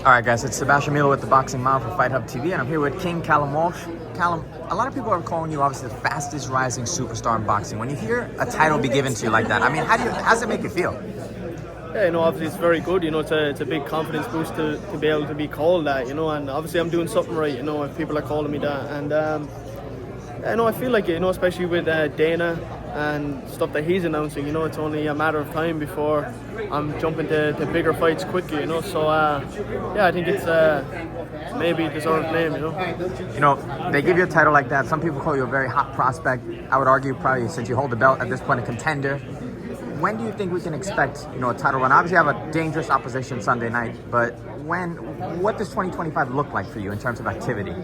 All right, guys, it's Sebastian Milo with the Boxing Mile for Fight Hub TV, and I'm here with King Callum Walsh. Callum, a lot of people are calling you obviously the fastest rising superstar in boxing. When you hear a title be given to you like that, I mean, how does it make you feel? Yeah, obviously it's very good. It's a big confidence boost to be able to be called that. And obviously I'm doing something right. If people are calling me that, and I feel like especially with Dana and stuff that he's announcing. It's only a matter of time before I'm jumping to bigger fights quickly. So I think it's maybe a deserved name. They give you a title like that. Some people call you a very hot prospect. I would argue probably since you hold the belt at this point, a contender. When do you think we can expect, a title run? Obviously, you have a dangerous opposition Sunday night, but what does 2025 look like for you in terms of activity?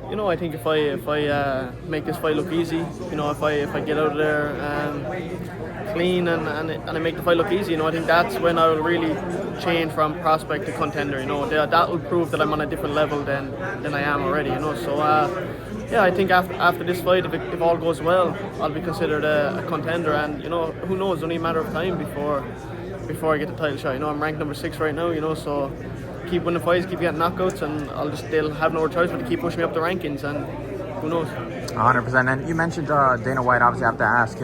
I think if I make this fight look easy, if I get out of there clean and I make the fight look easy, I think that's when I will really change from prospect to contender. That will prove that I'm on a different level than I am already. So I think after this fight, if all goes well, I'll be considered a contender, and who knows, only a matter of time before I get the title shot. I'm ranked number 6 right now, so keep winning fights, keep getting knockouts, and they'll have no choice but to keep pushing me up the rankings, and who knows. 100%. And you mentioned Dana White. Obviously, I have to ask,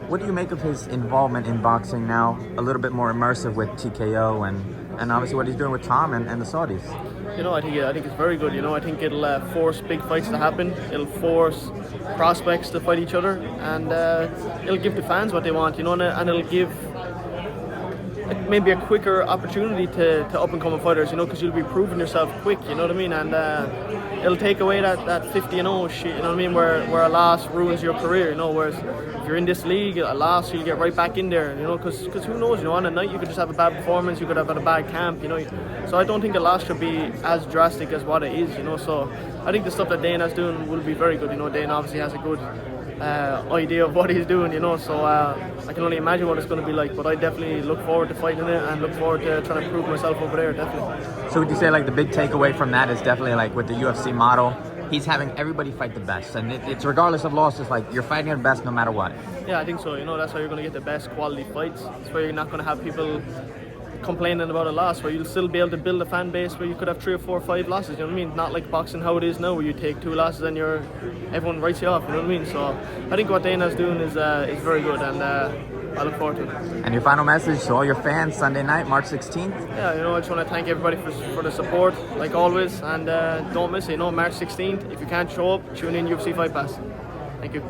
what do you make of his involvement in boxing now? A little bit more immersive with TKO and obviously what he's doing with Tom and the Saudis. I think it's very good. I think it'll force big fights to happen. It'll force prospects to fight each other, and it'll give the fans what they want. And it'll give maybe a quicker opportunity to up and coming fighters, because you'll be proving yourself quick, you know what I mean, and it'll take away that 50-0 shit, you know what I mean, where a loss ruins your career, whereas if you're in this league, a loss, you'll get right back in there, because who knows, on a night you could just have a bad performance, you could have had a bad camp, so I don't think a loss should be as drastic as what it is, so I think the stuff that Dana's doing will be very good. Dana obviously has a good idea of what he's doing, so I can only imagine what it's going to be like, but I definitely look forward to fighting it and look forward to trying to prove myself over there, definitely. So would you say the big takeaway from that is definitely with the UFC model, he's having everybody fight the best, and it's regardless of losses, you're fighting your best no matter what? Yeah, I think so. That's how you're going to get the best quality fights. It's where you're not going to have people complaining about a loss, where you'll still be able to build a fan base where you could have 3 or 4 or 5 losses, you know what I mean? Not like boxing how it is now, where you take 2 losses and everyone writes you off, you know what I mean? So I think what Dana's doing is very good, and I look forward to it. And your final message to all your fans Sunday night, March 16th? Yeah, I just want to thank everybody for the support, like always, and don't miss it, March 16th. If you can't show up, tune in UFC Fight Pass. Thank you.